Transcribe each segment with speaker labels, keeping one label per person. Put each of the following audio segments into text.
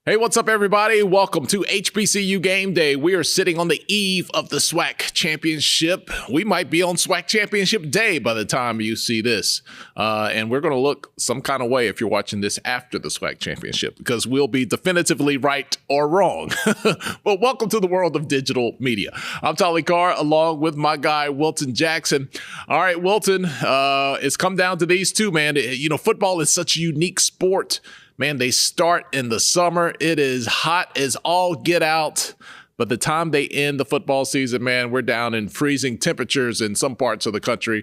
Speaker 1: Hey, what's up, everybody? Welcome to HBCU Game Day. We are sitting on the eve of the SWAC Championship. We might be on SWAC Championship Day by the time you see this. And we're going to look some kind of way if you're watching this after the SWAC Championship, because we'll be definitively right or wrong. But welcome to the world of digital media. I'm Tolly Carr, along with my guy, Wilton Jackson. All right, Wilton, it's come down to these two, man. You know, football is such a unique sport. Man, they start in the summer. It is hot as all get out. But the time they end the football season, man, we're down in freezing temperatures in some parts of the country.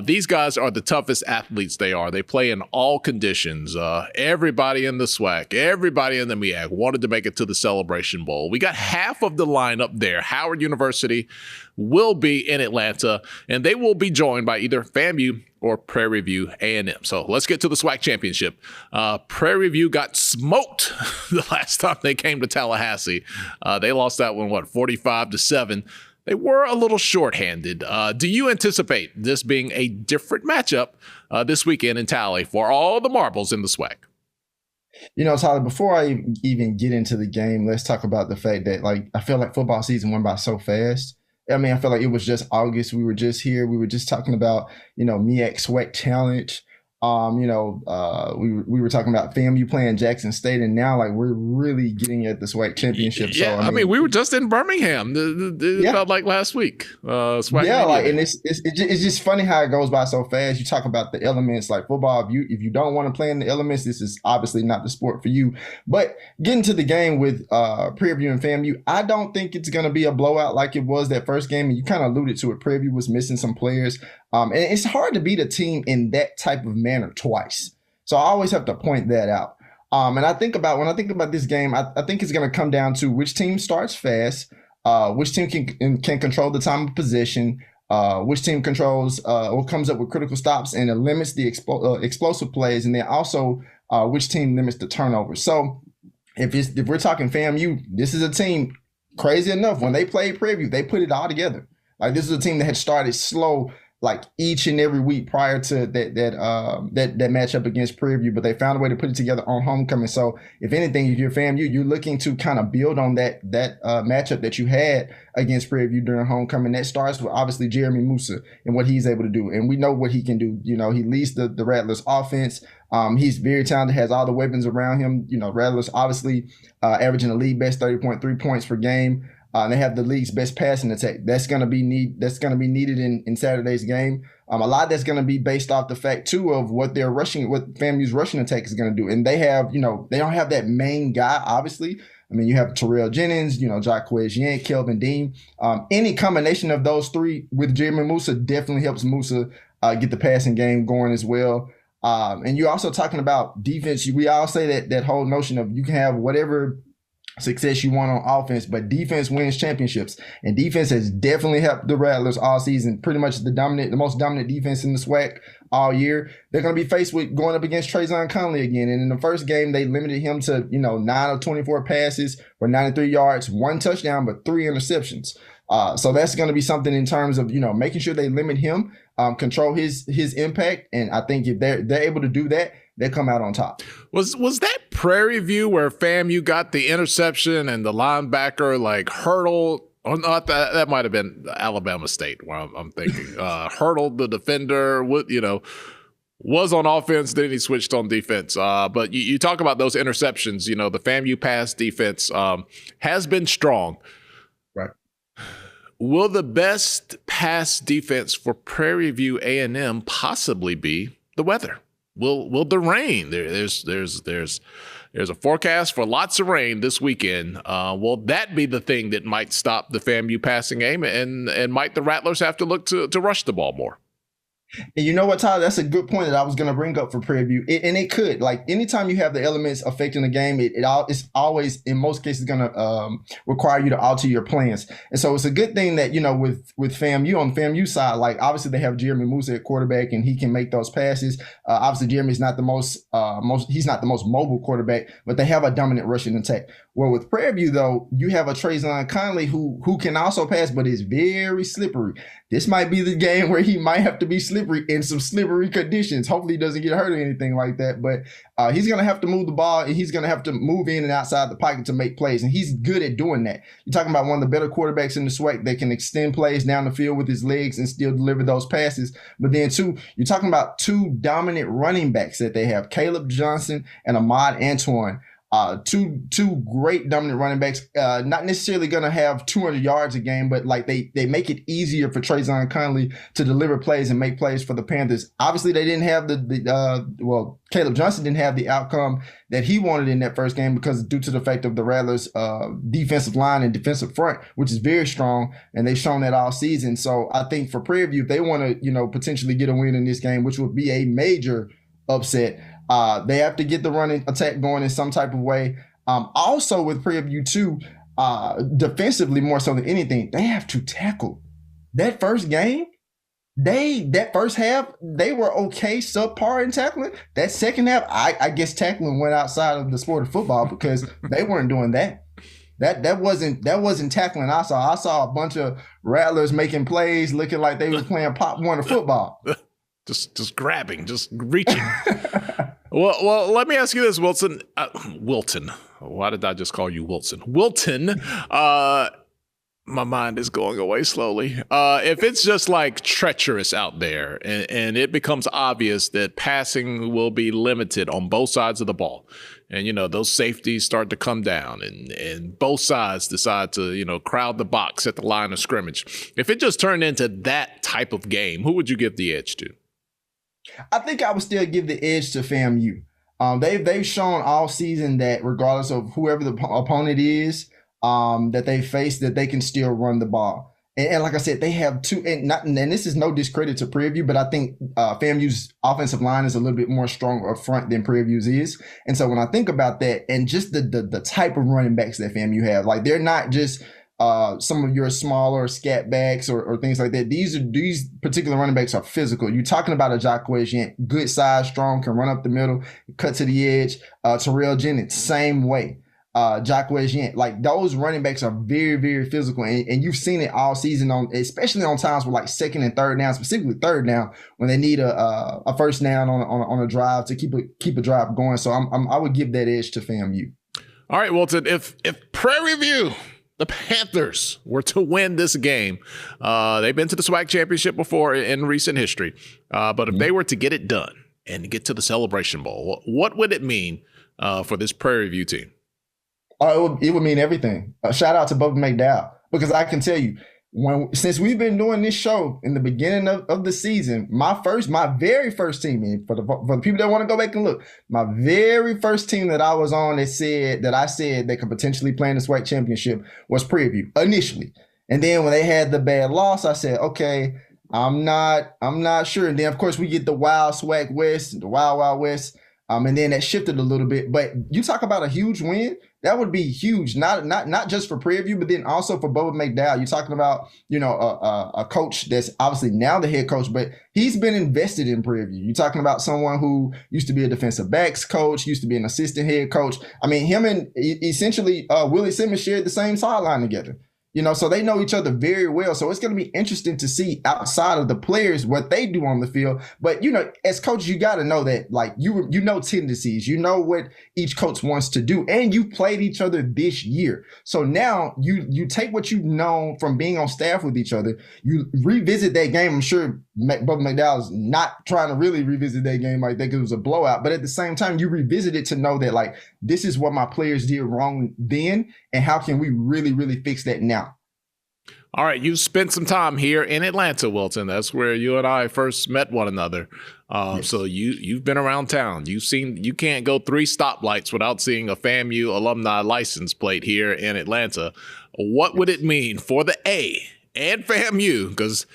Speaker 1: These guys are the toughest athletes they are. They play in all conditions. Everybody in the SWAC, everybody in the MEAC wanted to make it to the Celebration Bowl. We got half of the lineup there. Howard University will be in Atlanta, and they will be joined by either FAMU or Prairie View A&M. So let's get to the SWAC Championship. Prairie View got smoked the last time they came to Tallahassee. They lost that one, 45-7. They were a little shorthanded. Do you anticipate this being a different matchup this weekend in Tally for all the marbles in the SWAC?
Speaker 2: You know, Tyler, before I even get into the game, let's talk about the fact that, I feel like football season went by so fast. I mean, I feel like it was just August. We were just here. We were just talking about, MEAC SWAC Challenge. We were talking about FAMU playing Jackson State, and now we're really getting at the SWAC Championship.
Speaker 1: Yeah, so I mean we were just in Birmingham. It felt like last week. SWAC
Speaker 2: and it's just funny how it goes by so fast. You talk about the elements, like football. If you don't want to play in the elements, this is obviously not the sport for you. But getting to the game with Prairie View and FAMU, I don't think it's going to be a blowout like it was that first game. And you kind of alluded to it. Prairie View was missing some players. And it's hard to beat a team in that type of manner twice. So I always have to point that out. And when I think about this game, I think it's going to come down to which team starts fast, which team can control the time of possession, which team controls or comes up with critical stops and limits the explosive plays, and then also which team limits the turnovers. So if we're talking FAMU, this is a team, crazy enough, when they played Prairie View, they put it all together. This is a team that had started slow each and every week prior to that matchup against Prairie View, but they found a way to put it together on homecoming. So if anything, if you're FAMU, you're looking to kind of build on that matchup that you had against Prairie View during homecoming. That starts with obviously Jeremy Musa and what he's able to do, and we know what he can do. He leads the Rattlers offense. He's very talented, has all the weapons around him. Rattlers obviously averaging a league best 30.3 points per game. They have the league's best passing attack. That's going to be needed in Saturday's game. A lot that's going to be based off the fact too of what FAMU's rushing attack is going to do. And they have, they don't have that main guy, obviously. I mean, you have Terrell Jennings, Jacquez Yank, Kelvin Dean. Any combination of those three with Jeremy Musa definitely helps Musa get the passing game going as well. And you're also talking about defense. We all say that whole notion of you can have whatever success you want on offense, but defense wins championships, and defense has definitely helped the Rattlers all season. Pretty much the most dominant defense in the SWAC all year. They're going to be faced with going up against Trayvon Conley again, and in the first game they limited him to 9 of 24 passes for 93 yards, 1 touchdown, but 3 interceptions. So that's going to be something in terms of making sure they limit him, control his impact, and I think if they're able to do that, they come out on top.
Speaker 1: Was that Prairie View where FAMU got the interception and the linebacker hurdled? Oh, no, that might have been Alabama State. Where I'm thinking hurdled the defender. Was on offense, then he switched on defense. But you talk about those interceptions. The FAMU pass defense has been strong.
Speaker 2: Right. Will
Speaker 1: the best pass defense for Prairie View A&M possibly be the weather? Will the rain? There's a forecast for lots of rain this weekend. Will that be the thing that might stop the FAMU passing game, and might the Rattlers have to look to rush the ball more?
Speaker 2: And you know what, Tyler? That's a good point that I was going to bring up for Prairie View. And it could. Anytime you have the elements affecting the game, it's always, in most cases, going to require you to alter your plans. And so it's a good thing that, with FAMU, on the FAMU side, obviously they have Jeremy Musa at quarterback, and he can make those passes. Obviously, Jeremy's not the most mobile quarterback, but they have a dominant rushing attack. Well, with Prairie View, though, you have a Trayvon Conley who can also pass, but is very slippery. This might be the game where he might have to be slippery some slippery conditions. Hopefully he doesn't get hurt or anything like that. But he's going to have to move the ball, and he's going to have to move in and outside the pocket to make plays. And he's good at doing that. You're talking about one of the better quarterbacks in the SWAC that can extend plays down the field with his legs and still deliver those passes. But then you're talking about two dominant running backs that they have, Caleb Johnson and Ahmad Antoine. Two great dominant running backs, not necessarily going to have 200 yards a game, but like they make it easier for Trayvon Conley to deliver plays and make plays for the Panthers. Obviously, they didn't have Caleb Johnson didn't have the outcome that he wanted in that first game because due to the fact of the Rattlers' defensive line and defensive front, which is very strong, and they've shown that all season. So I think for Prairie View, if they want to, potentially get a win in this game, which would be a major upset, they have to get the running attack going in some type of way. Also with Prairie View too, defensively more so than anything, they have to tackle. That first game, that first half, they were okay, subpar in tackling. That second half, I guess tackling went outside of the sport of football because they weren't doing that. That wasn't tackling. I saw a bunch of Rattlers making plays, looking like they were playing Pop Warner football.
Speaker 1: Just grabbing, just reaching. Well, let me ask you this, Wilson. Wilton. Why did I just call you Wilson? Wilton. My mind is going away slowly. If it's just like treacherous out there and it becomes obvious that passing will be limited on both sides of the ball, and, those safeties start to come down and both sides decide to, crowd the box at the line of scrimmage. If it just turned into that type of game, who would you give the edge to?
Speaker 2: I think I would still give the edge to FAMU. They've shown all season that regardless of whoever the opponent is that they face, that they can still run the ball. And like I said, they have two, and this is no discredit to Prairie View, but I think FAMU's offensive line is a little bit more strong up front than Prairie View's is. And so when I think about that and just the type of running backs that FAMU have, like they're not just some of your smaller scat backs or things like that. These particular running backs are physical. You're talking about a Jacques Jean, good size, strong, can run up the middle, cut to the edge. Terrell Jennings, same way. Jacques Jean, like those running backs are very, very physical, and you've seen it all season especially on times with like second and third down, specifically third down when they need a first down on a drive to keep a drive going. So I would give that edge to FAMU.
Speaker 1: All right, Wilton, if Prairie View, the Panthers, were to win this game, they've been to the SWAC Championship before in recent history, but if they were to get it done and get to the Celebration Bowl, what would it mean for this Prairie View team?
Speaker 2: It would mean everything. Shout out to Bubba McDowell, because I can tell you, since we've been doing this show in the beginning of the season, my very first team, and for the people that want to go back and look, my very first team that I was on that I said they could potentially play in the SWAC Championship was Prairie View initially. And then when they had the bad loss, I said, okay, I'm not sure. And then of course we get the Wild SWAC West, the Wild West. And then that shifted a little bit. But you talk about a huge win, that would be huge, not just for Prairie View, but then also for Bubba McDowell. You're talking about, a coach that's obviously now the head coach, but he's been invested in Prairie View. You're talking about someone who used to be a defensive backs coach, used to be an assistant head coach. I mean, him and essentially Willie Simmons shared the same sideline together. So they know each other very well. So it's going to be interesting to see outside of the players what they do on the field. But, as coaches, you got to know that, like, you know tendencies. You know what each coach wants to do. And you played each other this year. So now you take what you've known from being on staff with each other. You revisit that game. I'm sure Bubba McDowell's not trying to really revisit that game like that because it was a blowout. But at the same time, you revisit it to know that, like, this is what my players did wrong then. And how can we really, really fix that now?
Speaker 1: All right, you've spent some time here in Atlanta, Wilton. That's where you and I first met one another. Yes. So you've been around town. You can't go 3 stoplights without seeing a FAMU alumni license plate here in Atlanta. What would it mean for the A and FAMU? Because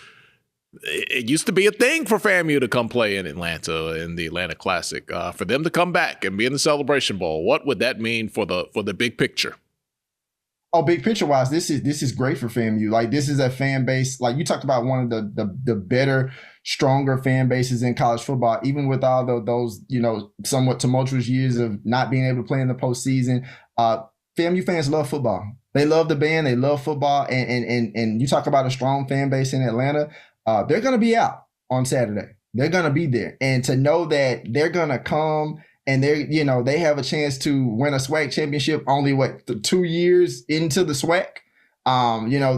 Speaker 1: it used to be a thing for FAMU to come play in Atlanta in the Atlanta Classic. For them to come back and be in the Celebration Bowl, what would that mean for the big picture?
Speaker 2: Oh, big picture wise, this is great for FAMU. Like, this is a fan base. Like, you talked about one of the better, stronger fan bases in college football, even with all those somewhat tumultuous years of not being able to play in the postseason. FAMU fans love football. They love the band. They love football. And you talk about a strong fan base in Atlanta. They're going to be out on Saturday. They're going to be there. And to know that they're going to come and they have a chance to win a SWAC championship only 2 years into the SWAC.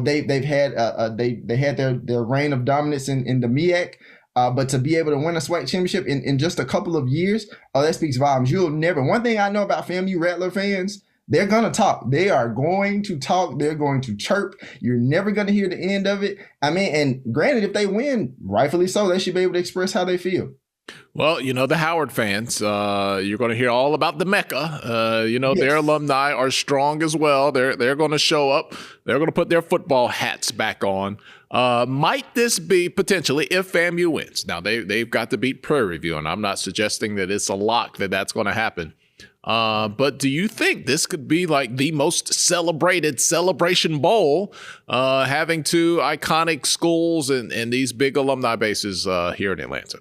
Speaker 2: They've had they had their reign of dominance in the MEAC. But to be able to win a SWAC championship in just a couple of years, that speaks volumes. One thing I know about FAMU Rattler fans, they're going to talk. They are going to talk. They're going to chirp. You're never going to hear the end of it. I mean, and granted, if they win, rightfully so, they should be able to express how they feel.
Speaker 1: Well, the Howard fans, you're going to hear all about the Mecca.
Speaker 2: Yes.
Speaker 1: Their alumni are strong as well. They're going to show up. They're going to put their football hats back on. Might this be potentially if FAMU wins? Now, they've got to beat Prairie View, and I'm not suggesting that it's a lock that that's going to happen. But do you think this could be like the most celebrated Celebration Bowl, having two iconic schools and these big alumni bases here in Atlanta?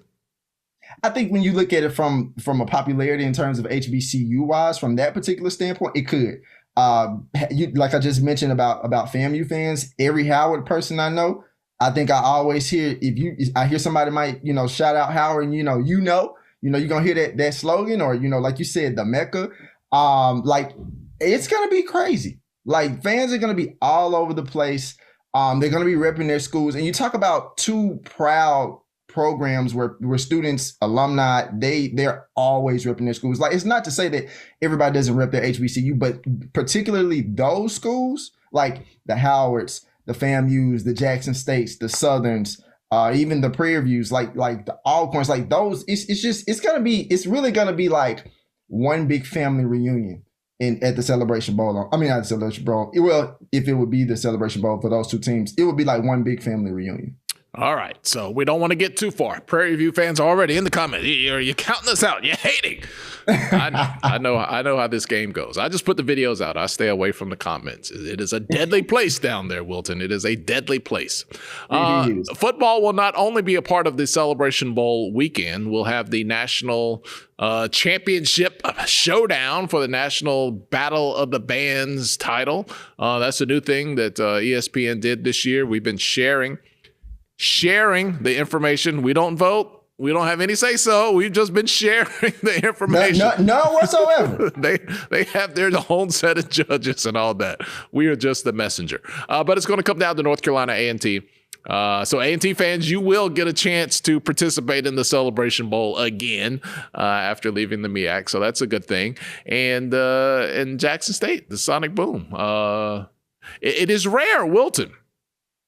Speaker 2: I think when you look at it from a popularity in terms of HBCU wise, from that particular standpoint, it could. Like I just mentioned about FAMU fans, every Howard person I know, I think I always hear I hear somebody might shout out Howard, and you're gonna hear that slogan, or like you said, the Mecca. Like it's gonna be crazy. Like fans are gonna be all over the place. They're gonna be repping their schools, and you talk about two proud programs where students, alumni, they're always repping their schools. Like it's not to say that everybody doesn't rep their HBCU, but particularly those schools, like the Howards, the FAMUs, the Jackson States, the Southerns, even the Prairie Views, like the Alcorns, like those. It's really gonna be like one big family reunion at the Celebration Bowl. I mean, not the Celebration Bowl. If it would be the Celebration Bowl for those two teams, it would be like one big family reunion.
Speaker 1: All right, so we don't want to get too far. Prairie View fans are already in the comments. You're counting us out. You're hating. I know how this game goes. I just put the videos out. I stay away from the comments. It is a deadly place down there, Wilton. It is a deadly place. Football will not only be a part of the Celebration Bowl weekend. We'll have the national championship showdown for the National Battle of the Bands title. That's a new thing that ESPN did this year. We've been sharing the information. We don't vote. We don't have any say so. We've just been sharing the information.
Speaker 2: No whatsoever.
Speaker 1: They have their own set of judges and all that. We are just the messenger. But it's going to come down to North Carolina A&T. So A&T fans, you will get a chance to participate in the Celebration Bowl again after leaving the MEAC. So that's a good thing. And in Jackson State, the Sonic Boom. It is rare, Wilton.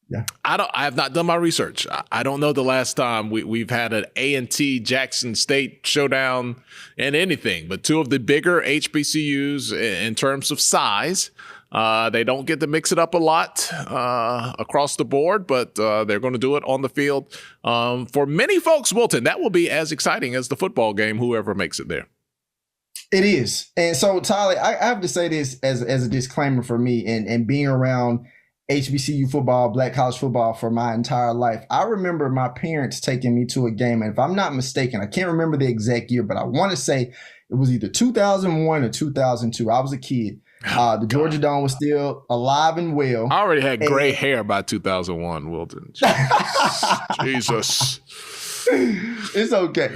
Speaker 2: Yeah,
Speaker 1: I have not done my research. I don't know the last time we've had an A&T Jackson State showdown in anything, but two of the bigger HBCUs in terms of size. They don't get to mix it up a lot across the board, but they're going to do it on the field. For many folks, Wilton, that will be as exciting as the football game, whoever makes it there.
Speaker 2: It is. And so, Tolly, I have to say this as a disclaimer for me, and being around HBCU football, black college football for my entire life. I remember my parents taking me to a game, and if I'm not mistaken, I can't remember the exact year, but I want to say it was either 2001 or 2002. I was a kid. The Georgia Dome was still alive and well.
Speaker 1: I already had gray hair by 2001, Wilton. Jesus.
Speaker 2: It's okay.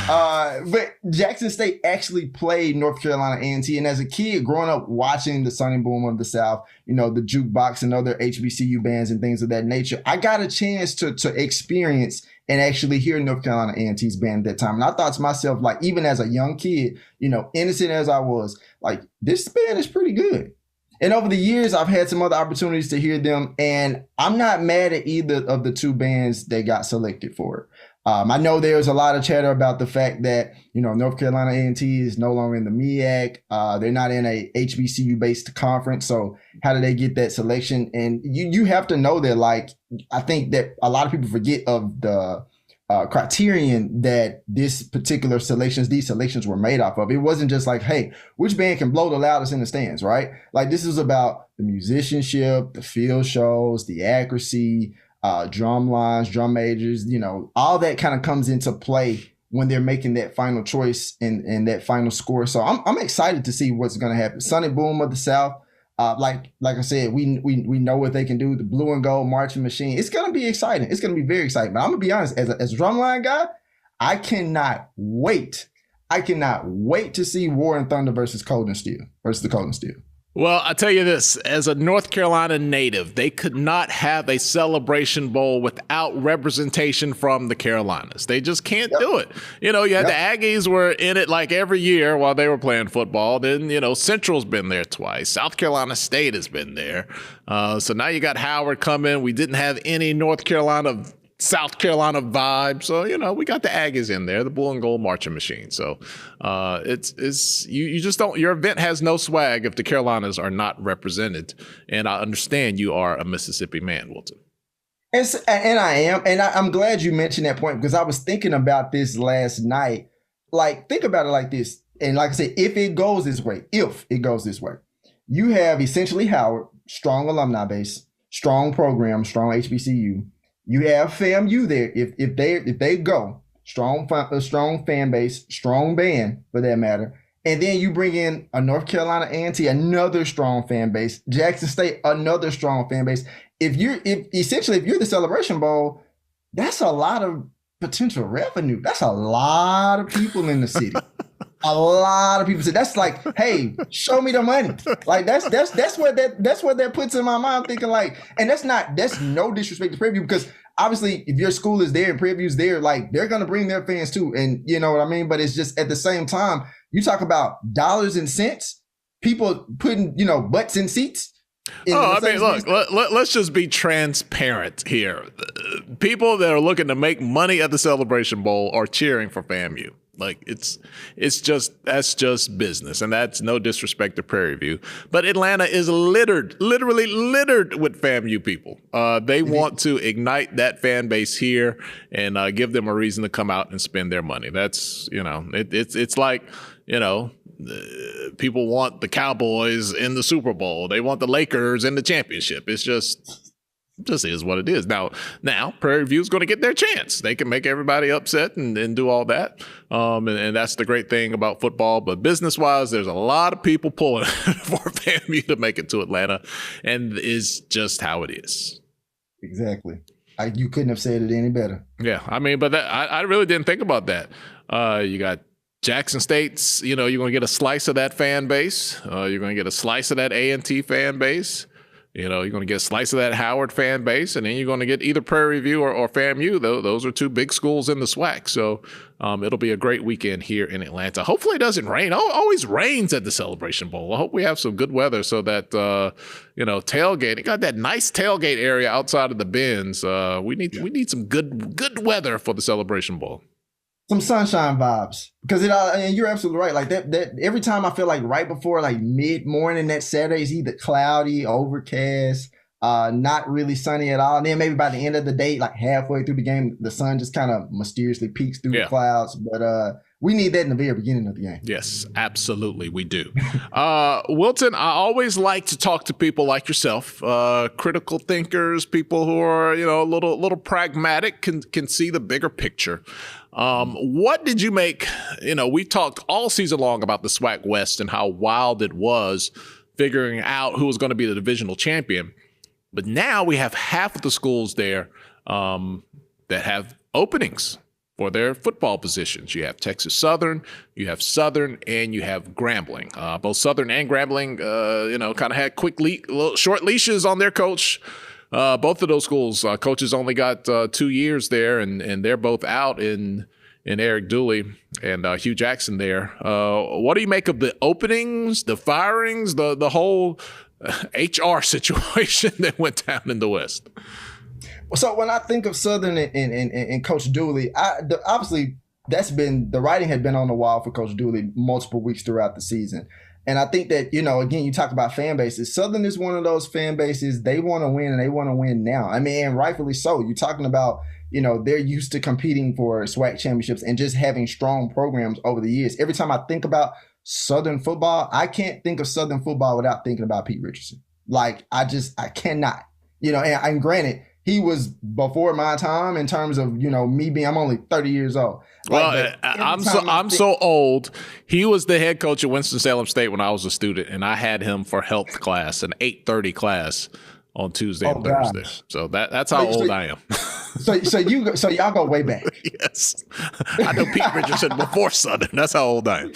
Speaker 2: But Jackson State actually played North Carolina A&T. And as a kid growing up watching the Sonic Boom of the South, the jukebox and other HBCU bands and things of that nature, I got a chance to experience and actually hear North Carolina A&T's band at that time. And I thought to myself, like, even as a young kid, innocent as I was, like, this band is pretty good. And over the years, I've had some other opportunities to hear them, and I'm not mad at either of the two bands that got selected for it. I know there's a lot of chatter about the fact that, North Carolina A&T is no longer in the MEAC. They're not in a HBCU-based conference. So how do they get that selection? And you have to know that, like, I think that a lot of people forget of the criterion that these selections were made off of. It wasn't just like, hey, which band can blow the loudest in the stands, right? Like, this is about the musicianship, the field shows, the accuracy, drum lines, drum majors, all that kind of comes into play when they're making that final choice and that final score. So I'm excited to see what's going to happen. Sonic Boom of the South, Like I said, we know what they can do. The blue and gold marching machine. It's gonna be exciting. It's gonna be very exciting. But I'm gonna be honest, as a drumline guy, I cannot wait. I cannot wait to see War and Thunder versus Cold and Steel versus the Cold and Steel.
Speaker 1: Well, I tell you this, as a North Carolina native, they could not have a Celebration Bowl without representation from the Carolinas. They just can't do it. You know, you had the Aggies were in it like every year while they were playing football. Then, you know, Central's been there twice. South Carolina State has been there. So now you got Howard coming. We didn't have any South Carolina vibe. So, you know, we got the Aggies in there, the blue and gold marching machine. So you just don't, your event has no swag if the Carolinas are not represented. And I understand you are a Mississippi man, Wilton.
Speaker 2: And I am. And I'm glad you mentioned that point because I was thinking about this last night. Like, think about it like this. And like I said, if it goes this way, you have essentially Howard, strong alumni base, strong program, strong HBCU. You have FAMU there. If they go strong fan base, strong band for that matter, and then you bring in a North Carolina A&T, another strong fan base, Jackson State, another strong fan base. If you're the Celebration Bowl, that's a lot of potential revenue. That's a lot of people in the city. A lot of people say that's like, hey, show me the money. Like that's what that puts in my mind, thinking like, and that's no disrespect to Prairie View because obviously if your school is there and Prairie View's there, like they're gonna bring their fans too, and you know what I mean. But it's just at the same time, you talk about dollars and cents, people putting butts in seats.
Speaker 1: I mean, look, let's just be transparent here. People that are looking to make money at the Celebration Bowl are cheering for FAMU. Like that's just business, and that's no disrespect to Prairie View. But Atlanta is literally littered with FAMU people. They want to ignite that fan base here and give them a reason to come out and spend their money. That's it's like people want the Cowboys in the Super Bowl. They want the Lakers in the championship. It's just is what it is. Now Prairie View is going to get their chance. They can make everybody upset and do all that. And that's the great thing about football. But business-wise, there's a lot of people pulling for FAMU to make it to Atlanta. And it's just how it is.
Speaker 2: Exactly. You couldn't have said it any better.
Speaker 1: Yeah. I mean, but I really didn't think about that. You got Jackson State's, you're going to get a slice of that fan base. You're going to get a slice of that A&T fan base. You're going to get a slice of that Howard fan base, and then you're going to get either Prairie View or FAMU. Those are two big schools in the SWAC. So it'll be a great weekend here in Atlanta. Hopefully it doesn't rain. It always rains at the Celebration Bowl. I hope we have some good weather so that, tailgate. It got that nice tailgate area outside of the bins. We need some good weather for the Celebration Bowl.
Speaker 2: Some sunshine vibes because and you're absolutely right. Like that every time I feel like right before like mid-morning that Saturday is either cloudy, overcast, not really sunny at all. And then maybe by the end of the day, like halfway through the game, the sun just kind of mysteriously peeks through the clouds. But we need that in the very beginning of the game.
Speaker 1: Yes, absolutely, we do. Wilton, I always like to talk to people like yourself, critical thinkers, people who are a little pragmatic, can see the bigger picture. What did you make? We talked all season long about the SWAC West and how wild it was figuring out who was going to be the divisional champion. But now we have half of the schools there that have openings for their football positions. You have Texas Southern, you have Southern, and you have Grambling. Both Southern and Grambling, kind of had short leashes on their coach. Both of those schools, coaches only got 2 years there, and they're both out in Eric Dooley and Hugh Jackson there. What do you make of the openings, the firings, the whole HR situation that went down in the West?
Speaker 2: So when I think of Southern and Coach Dooley, obviously the writing had been on the wall for Coach Dooley multiple weeks throughout the season. And I think that, again, you talk about fan bases. Southern is one of those fan bases. They want to win, and they want to win now. I mean, and rightfully so. You're talking about, they're used to competing for SWAC championships and just having strong programs over the years. Every time I think about Southern football, I can't think of Southern football without thinking about Pete Richardson. Like, I cannot. And granted, he was before my time in terms of, I'm only 30 years old.
Speaker 1: Well, I'm so old. He was the head coach at Winston-Salem State when I was a student, and I had him for health class, an 8:30 class on Tuesday and Thursday. So that's how old I am.
Speaker 2: So y'all go way back.
Speaker 1: Yes. I know Pete Richardson before Southern. That's how old I am.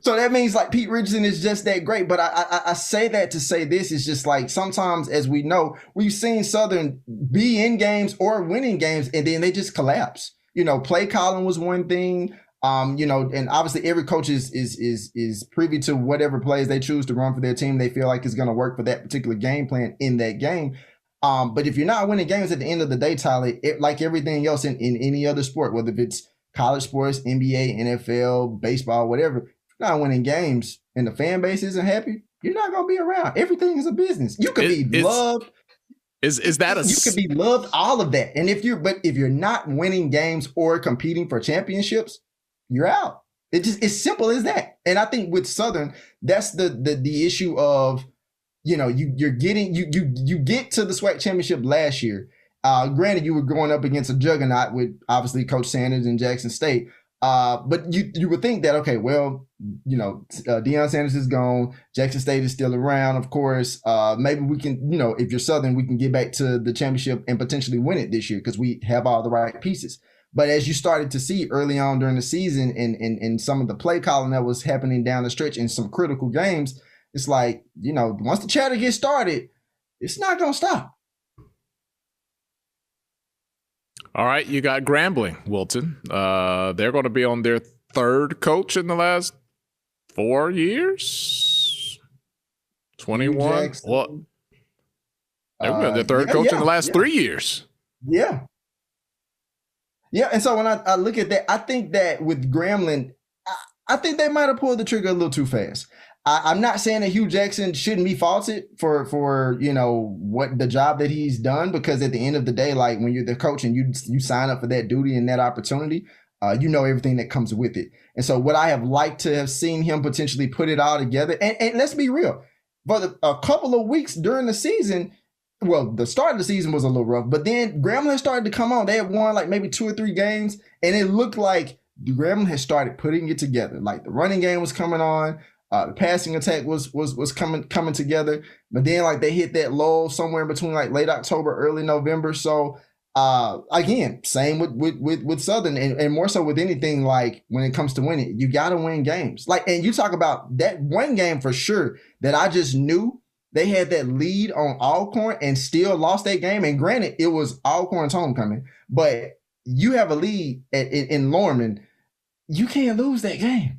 Speaker 2: So that means like Pete Richardson is just that great. But I say that to say this is just like sometimes, as we know, we've seen Southern be in games or winning games and then they just collapse. Play calling was one thing. And obviously every coach is privy to whatever plays they choose to run for their team they feel like is going to work for that particular game plan in that game. But if you're not winning games at the end of the day, Tolly, like everything else in any other sport, whether it's college sports, NBA, NFL, baseball, whatever, if you're not winning games and the fan base isn't happy, you're not going to be around. Everything is a business. You could be loved.
Speaker 1: You
Speaker 2: could be loved, all of that. And if you're not winning games or competing for championships, you're out. It's simple as that. And I think with Southern, that's the issue of, you get to the SWAC championship last year. Granted, you were going up against a juggernaut with obviously Coach Sanders and Jackson State. But you would think that, okay, well, Deion Sanders is gone. Jackson State is still around, of course. Maybe we can, if you're Southern, we can get back to the championship and potentially win it this year because we have all the right pieces. But as you started to see early on during the season and some of the play calling that was happening down the stretch in some critical games, it's like, once the chatter gets started, it's not going to stop.
Speaker 1: All right, you got Grambling, Wilton. They're going to be on their third coach in the last 4 years. 21. What? They're on their third coach in the last 3 years.
Speaker 2: Yeah. Yeah, and so when I look at that, I think that with Grambling, I think they might have pulled the trigger a little too fast. I'm not saying that Hugh Jackson shouldn't be faulted for what the job that he's done, because at the end of the day, like when you're the coach and you sign up for that duty and that opportunity, everything that comes with it. And so what I have liked to have seen him potentially put it all together, and let's be real, for a couple of weeks during the season, well, the start of the season was a little rough, but then Grambling started to come on. They had won like maybe 2 or 3 games, and it looked like Grambling had started putting it together. Like the running game was coming on. The passing attack was coming together, but then like they hit that lull somewhere between like late October, early November. So again, same with Southern, and more so with anything, like when it comes to winning, you got to win games. Like, and you talk about that one game for sure that I just knew they had that lead on Alcorn and still lost that game. And granted, it was Alcorn's homecoming, but you have a lead in Lorman, you can't lose that game.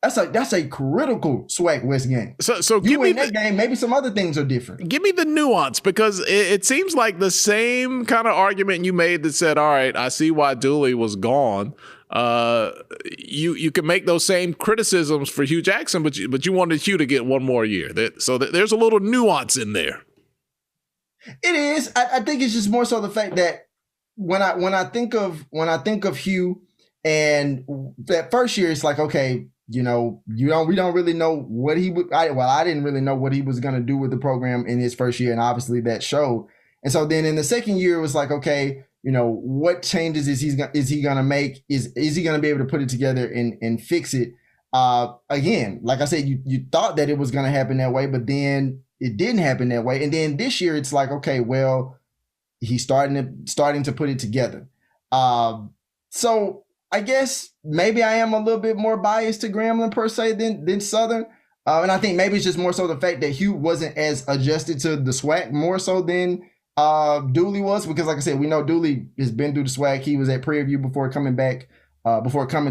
Speaker 2: That's a critical SWAC West game.
Speaker 1: So
Speaker 2: you
Speaker 1: give
Speaker 2: win
Speaker 1: me
Speaker 2: that game, maybe some other things are different.
Speaker 1: Give me the nuance, because it seems like the same kind of argument you made that said, all right, I see why Dooley was gone. You can make those same criticisms for Hugh Jackson, but you wanted Hugh to get one more year. So there's a little nuance in there.
Speaker 2: It is. I think it's just more so the fact that when I think of Hugh and that first year, it's like, okay, we don't really know what he would. I didn't really know what he was going to do with the program in his first year, and obviously that showed. And so then in the second year, it was like, okay, what changes is he going to make? Is he going to be able to put it together and fix it? Again, like I said, you thought that it was going to happen that way, but then it didn't happen that way. And then this year, it's like, okay, well, he's starting to put it together. So I guess maybe I am a little bit more biased to Grambling per se than Southern. And I think maybe it's just more so the fact that Hugh wasn't as adjusted to the SWAC more so than Dooley was, because like I said, we know Dooley has been through the SWAC. He was at Prairie before coming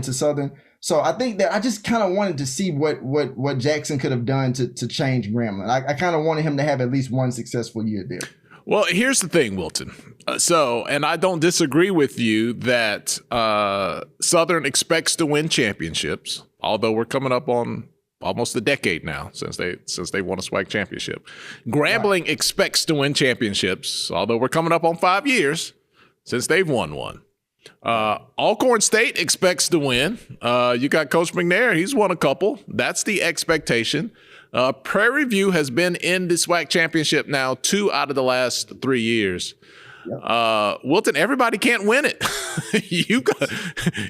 Speaker 2: to Southern. So I think that I just kind of wanted to see what Jackson could have done to change Grambling. I kind of wanted him to have at least one successful year there.
Speaker 1: Well, here's the thing, Wilton. And I don't disagree with you that Southern expects to win championships, although we're coming up on almost a decade now since they won a SWAC championship. Grambling expects to win championships, although we're coming up on 5 years since they've won one. Alcorn State expects to win. You got Coach McNair. He's won a couple. That's the expectation. Prairie View has been in the SWAC championship now 2 out of the last 3 years. Wilton, everybody can't win it.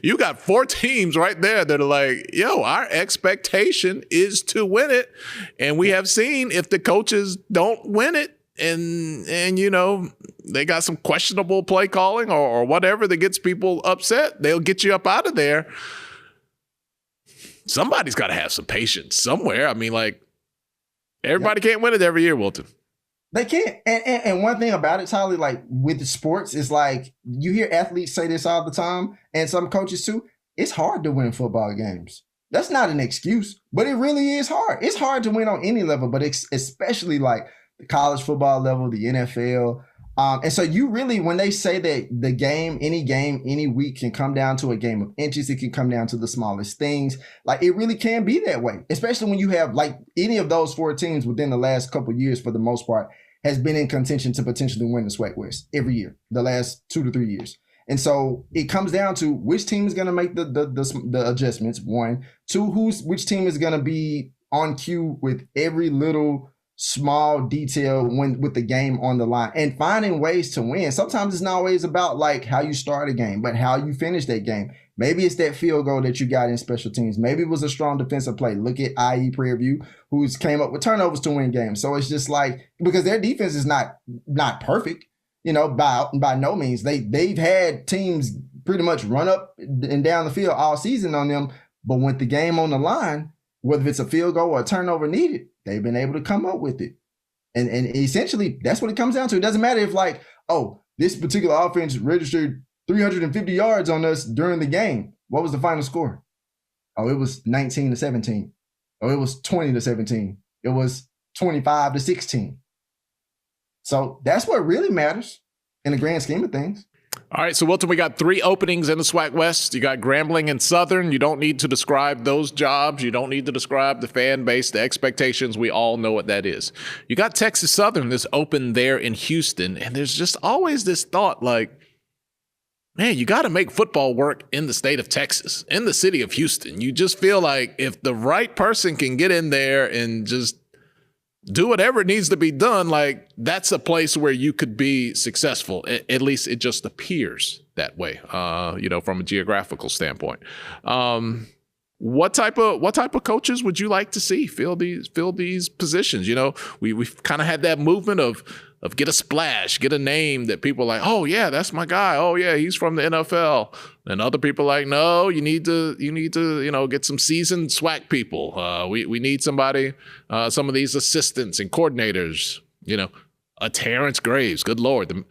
Speaker 1: you got 4 teams right there that are like, yo, our expectation is to win it. And we have seen if the coaches don't win it and you know, they got some questionable play calling or whatever that gets people upset, they'll get you up out of there. Somebody's got to have some patience somewhere. I mean, like, everybody can't win it every year, Wilton.
Speaker 2: They can't. And one thing about it, Tolly, like with the sports, is like you hear athletes say this all the time, and some coaches too. It's hard to win football games. That's not an excuse, but it really is hard. It's hard to win on any level, but especially like the college football level, the NFL. And so you really, when they say that the game, any week can come down to a game of inches, it can come down to the smallest things. Like it really can be that way, especially when you have like any of those 4 teams within the last couple of years, for the most part, has been in contention to potentially win the SWAC West every year, the last 2 to 3 years. And so it comes down to which team is going to make the adjustments. 1, 2, which team is going to be on cue with every little small detail with the game on the line and finding ways to win. Sometimes it's not always about like how you start a game, but how you finish that game. Maybe it's that field goal that you got in special teams. Maybe it was a strong defensive play. Look at IE Prairie, who's came up with turnovers to win games. So it's just like, because their defense is not perfect, you know, by no means. They've had teams pretty much run up and down the field all season on them, but with the game on the line, whether it's a field goal or a turnover needed, they've been able to come up with it. And essentially, that's what it comes down to. It doesn't matter if like, oh, this particular offense registered 350 yards on us during the game. What was the final score? Oh, it was 19-17. Oh, it was 20-17. It was 25-16. So that's what really matters in the grand scheme of things.
Speaker 1: All right, so Wilton, we got 3 openings in the SWAC West. You got Grambling and Southern. You don't need to describe those jobs. You don't need to describe the fan base, the expectations. We all know what that is. You got Texas Southern that's open there in Houston, and there's just always this thought like, man, you got to make football work in the state of Texas, in the city of Houston. You just feel like if the right person can get in there and just do whatever needs to be done, like that's a place where you could be successful. At least it just appears that way, you know, from a geographical standpoint. What type of coaches would you like to see fill these positions? You know, we've kind of had that movement of get a splash, get a name that people are like, oh yeah, that's my guy. Oh yeah, he's from the NFL. And other people are like, no, you need to, you know, get some seasoned SWAC people. We need somebody, some of these assistants and coordinators, you know, a Terrence Graves. Good Lord.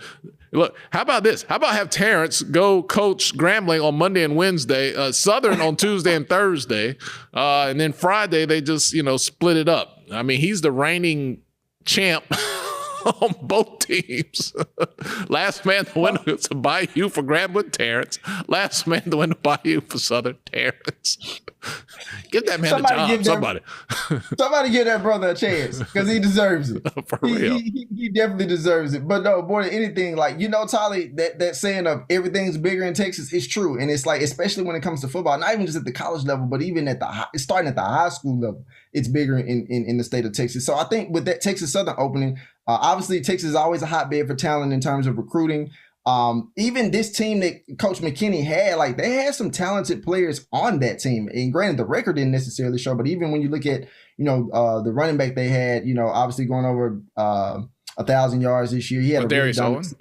Speaker 1: Look, how about this? How about have Terrence go coach Grambling on Monday and Wednesday, Southern on Tuesday and Thursday, and then Friday they just, you know, split it up. I mean, he's the reigning champ on both teams. Last man to win the Bayou for Grambling, Terrence. Last man to win the Bayou for Southern, Terrence. Give that man a job.
Speaker 2: Somebody give that brother a chance because he deserves it.
Speaker 1: For real.
Speaker 2: He definitely deserves it. But no, more than anything, like, you know, Tolly, that saying of everything's bigger in Texas is true. And it's like, especially when it comes to football, not even just at the college level, but even at starting at the high school level, it's bigger in the state of Texas. So I think with that Texas Southern opening, obviously Texas is always a hotbed for talent in terms of recruiting. Even this team that Coach McKinney had, like they had some talented players on that team. And granted, the record didn't necessarily show, but even when you look at, you know, the running back they had, you know, obviously going over 1,000 yards this year. He had
Speaker 1: Darius Owens.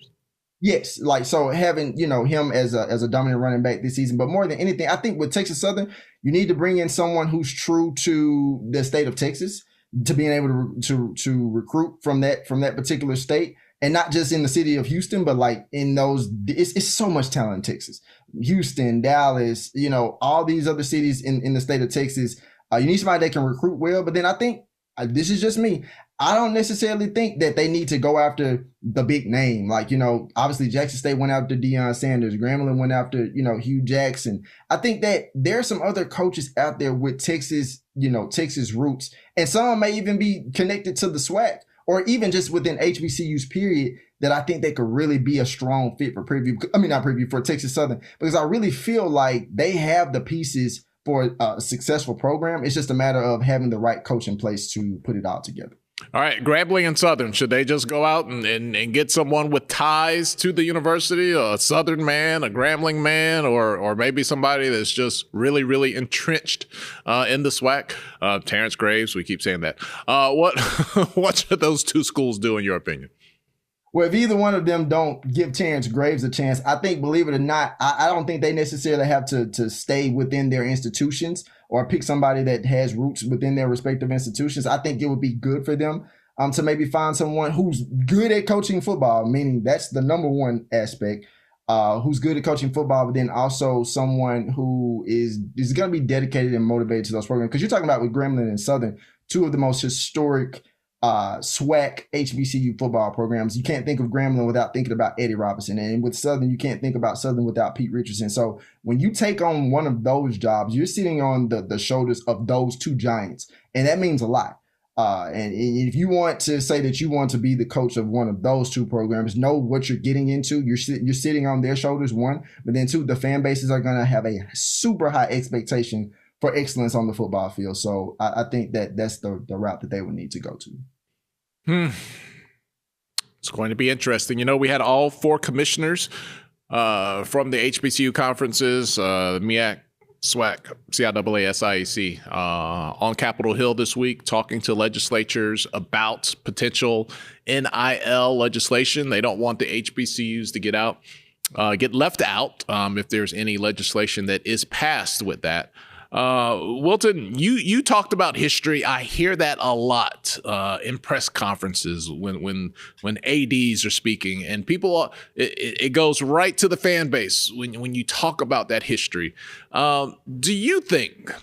Speaker 2: Yes, like so having, you know, him as a dominant running back this season. But more than anything, I think with Texas Southern, you need to bring in someone who's true to the state of Texas, to being able to recruit from that particular state, and not just in the city of Houston, but like in those, it's so much talent in Texas, Houston, Dallas, you know, all these other cities in the state of Texas. You need somebody that can recruit well. But then I think, this is just me, I don't necessarily think that they need to go after the big name. Like, you know, obviously Jackson State went after Deion Sanders. Grambling went after, you know, Hugh Jackson. I think that there are some other coaches out there with Texas, you know, Texas roots. And some may even be connected to the SWAC or even just within HBCUs period, that I think they could really be a strong fit for for Texas Southern, because I really feel like they have the pieces for a successful program. It's just a matter of having the right coach in place to put it all together.
Speaker 1: All right, Grambling and Southern, should they just go out and get someone with ties to the university, a Southern man, a Grambling man, or maybe somebody that's just really, really entrenched in the SWAC? Terrence Graves, we keep saying that. What should those two schools do, in your opinion?
Speaker 2: Well, if either one of them don't give Terrence Graves a chance, I think, believe it or not, I don't think they necessarily have to stay within their institutions or pick somebody that has roots within their respective institutions. I think it would be good for them to maybe find someone who's good at coaching football, meaning that's the number one aspect, who's good at coaching football, but then also someone who is going to be dedicated and motivated to those programs. Because you're talking about with Grambling and Southern, two of the most historic SWAC HBCU football programs. You can't think of Grambling without thinking about Eddie Robinson. And with Southern, you can't think about Southern without Pete Richardson. So when you take on one of those jobs, you're sitting on the shoulders of those two giants. And that means a lot. And if you want to say that you want to be the coach of one of those two programs, know what you're getting into. You're sitting on their shoulders, one. But then two, the fan bases are going to have a super high expectation for excellence on the football field. So I think that's the route that they would need to go to.
Speaker 1: It's going to be interesting. You know, we had all four commissioners from the HBCU conferences, MEAC, SWAC, CIAA, SIAC, on Capitol Hill this week, talking to legislatures about potential NIL legislation. They don't want the HBCUs to get left out if there's any legislation that is passed with that. Wilton, you talked about history. I hear that a lot in press conferences when ADs are speaking, and people, it goes right to the fan base when you talk about that history. Do you think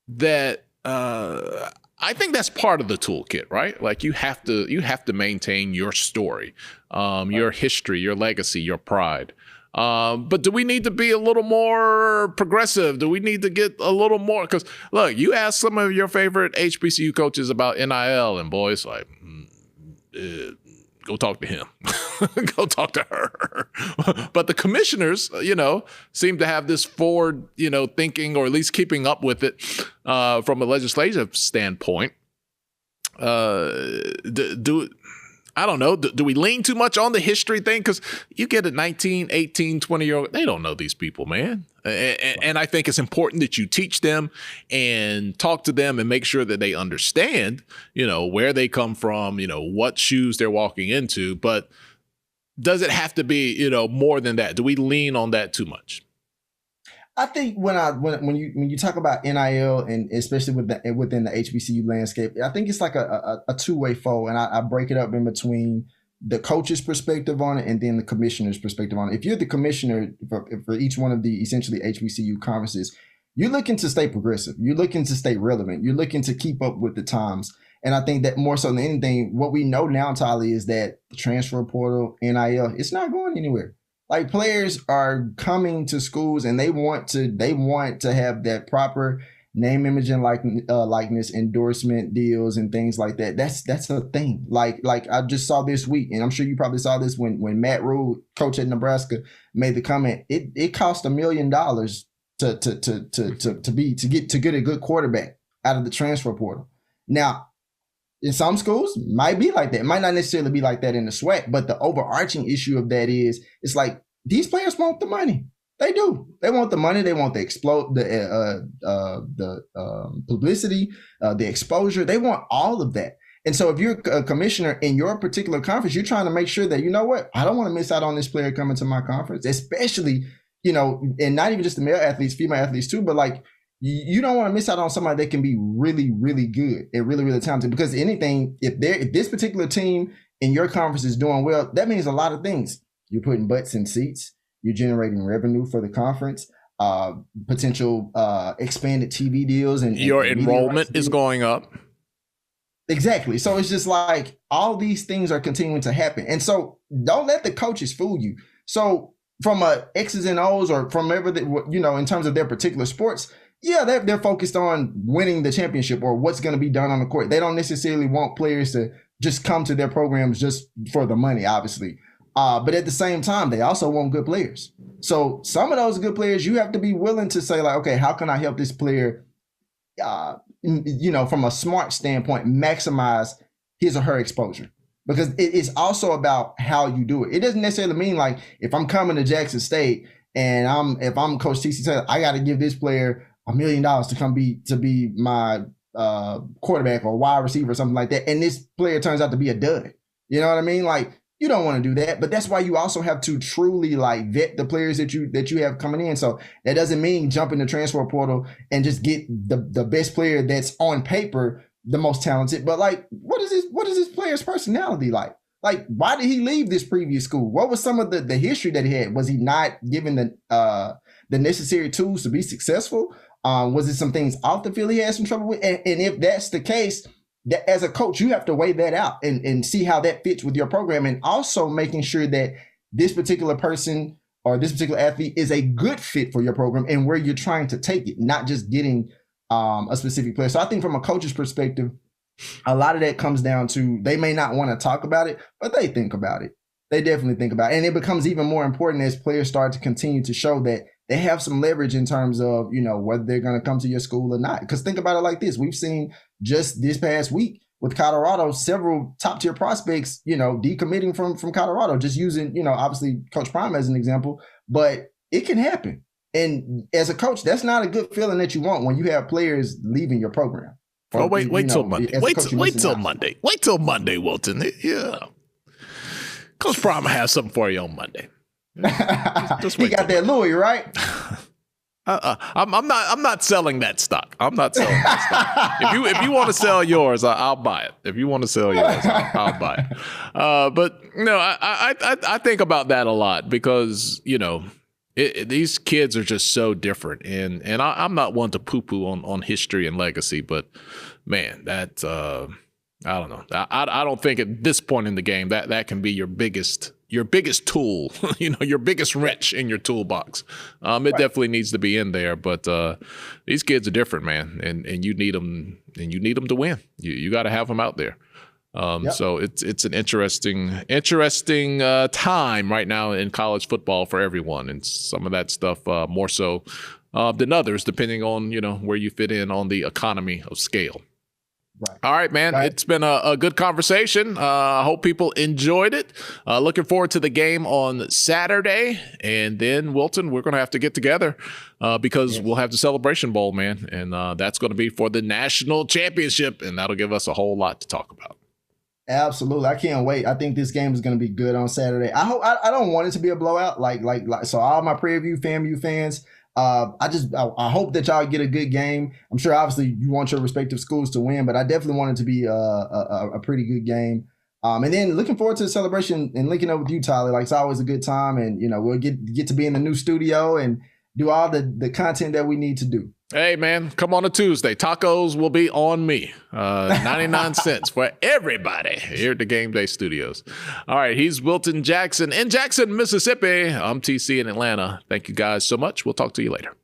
Speaker 1: that? I think that's part of the toolkit, right? Like you have to maintain your story, your history, your legacy, your pride. But do we need to be a little more progressive? Do we need to get a little more? Because look, you ask some of your favorite HBCU coaches about NIL, and boy, it's like, go talk to him, go talk to her. But the commissioners, seem to have this forward, thinking, or at least keeping up with it from a legislative standpoint. I don't know. Do we lean too much on the history thing? Because you get a 19, 18, 20-year-old, they don't know these people, man. And I think it's important that you teach them and talk to them and make sure that they understand, where they come from, what shoes they're walking into. But does it have to be, more than that? Do we lean on that too much?
Speaker 2: I think when you talk about NIL, and especially within the HBCU landscape, I think it's like a two-way fold, and I break it up in between the coach's perspective on it and then the commissioner's perspective on it. If you're the commissioner for each one of the essentially HBCU conferences, you're looking to stay progressive. You're looking to stay relevant. You're looking to keep up with the times. And I think that more so than anything, what we know now, Tolly, is that the transfer portal, NIL, it's not going anywhere. Like, players are coming to schools and they want to have that proper name, image, and likeness, endorsement deals and things like that. That's a thing. Like I just saw this week, and I'm sure you probably saw this when Matt Rule, coach at Nebraska, made the comment. It cost $1 million to get a good quarterback out of the transfer portal. Now, in some schools, might be like that. It might not necessarily be like that in the SWAC, but the overarching issue of that is, it's like, these players want the money. They do. They want the money. They want the publicity, the exposure. They want all of that. And so if you're a commissioner in your particular conference, you're trying to make sure that, I don't want to miss out on this player coming to my conference, especially, and not even just the male athletes, female athletes too, but like, you don't want to miss out on somebody that can be really, really good and really, really talented. Because anything, if this particular team in your conference is doing well, that means a lot of things. You're putting butts in seats. You're generating revenue for the conference. Potential expanded TV deals, and
Speaker 1: your enrollment is going up.
Speaker 2: Exactly. So it's just like all these things are continuing to happen, and so don't let the coaches fool you. So from a X's and O's, or from in terms of their particular sports. Yeah, they're focused on winning the championship or what's going to be done on the court. They don't necessarily want players to just come to their programs just for the money, obviously. But at the same time, they also want good players. So some of those good players, you have to be willing to say, like, okay, how can I help this player, from a smart standpoint, maximize his or her exposure. Because it is also about how you do it. It doesn't necessarily mean like if I'm coming to Jackson State and if I'm Coach TC Taylor, I got to give this player $1 million to be my quarterback or wide receiver or something like that. And this player turns out to be a dud. You know what I mean? Like, you don't want to do that, but that's why you also have to truly like vet the players that you have coming in. So that doesn't mean jump in the transfer portal and just get the best player that's on paper the most talented. But like, what is this player's personality like? Like, why did he leave this previous school? What was some of the history that he had? Was he not given the necessary tools to be successful? Was it some things off the field he had some trouble with? And if that's the case, that as a coach, you have to weigh that out and see how that fits with your program, and also making sure that this particular person or this particular athlete is a good fit for your program and where you're trying to take it, not just getting a specific player. So I think from a coach's perspective, a lot of that comes down to they may not want to talk about it, but they think about it. They definitely think about it. And it becomes even more important as players start to continue to show that they have some leverage in terms of, whether they're going to come to your school or not. Because think about it like this. We've seen just this past week with Colorado, several top tier prospects, decommitting from Colorado, just using, obviously Coach Prime as an example, but it can happen. And as a coach, that's not a good feeling that you want when you have players leaving your program.
Speaker 1: Oh, wait till Monday. Wait till Monday. Wait till Monday, Wilton. Yeah. Coach Prime has something for you on Monday.
Speaker 2: Just he got that Louis, right?
Speaker 1: I'm not selling that stock. I'm not selling that stock. If you want to sell yours, I'll buy it. If you want to sell yours, I'll buy it. But no, I think about that a lot because these kids are just so different, and I'm not one to poo-poo on history and legacy, but man, that I don't know. I don't think at this point in the game that can be your biggest tool, your biggest wrench in your toolbox. It definitely needs to be in there, but these kids are different, man, and you need them, to win. You got to have them out there. So it's an interesting time right now in college football for everyone, and some of that stuff more so than others, depending on where you fit in on the economy of scale. Right. All right, man. Right. It's been a good conversation. I hope people enjoyed it. Looking forward to the game on Saturday. And then, Wilton, we're going to have to get together because we'll have the Celebration Bowl, man. And that's going to be for the national championship. And that'll give us a whole lot to talk about.
Speaker 2: Absolutely. I can't wait. I think this game is going to be good on Saturday. I don't want it to be a blowout. So all my Prairie View, FAMU fans, I hope that y'all get a good game. I'm sure obviously you want your respective schools to win, but I definitely want it to be a pretty good game. And then looking forward to the celebration and linking up with you, Tolly. Like, it's always a good time, and we'll get to be in the new studio and do all the content that we need to do.
Speaker 1: Hey, man, come on a Tuesday. Tacos will be on me. 99 cents for everybody here at the Game Day Studios. All right, he's Wilton Jackson in Jackson, Mississippi. I'm TC in Atlanta. Thank you guys so much. We'll talk to you later.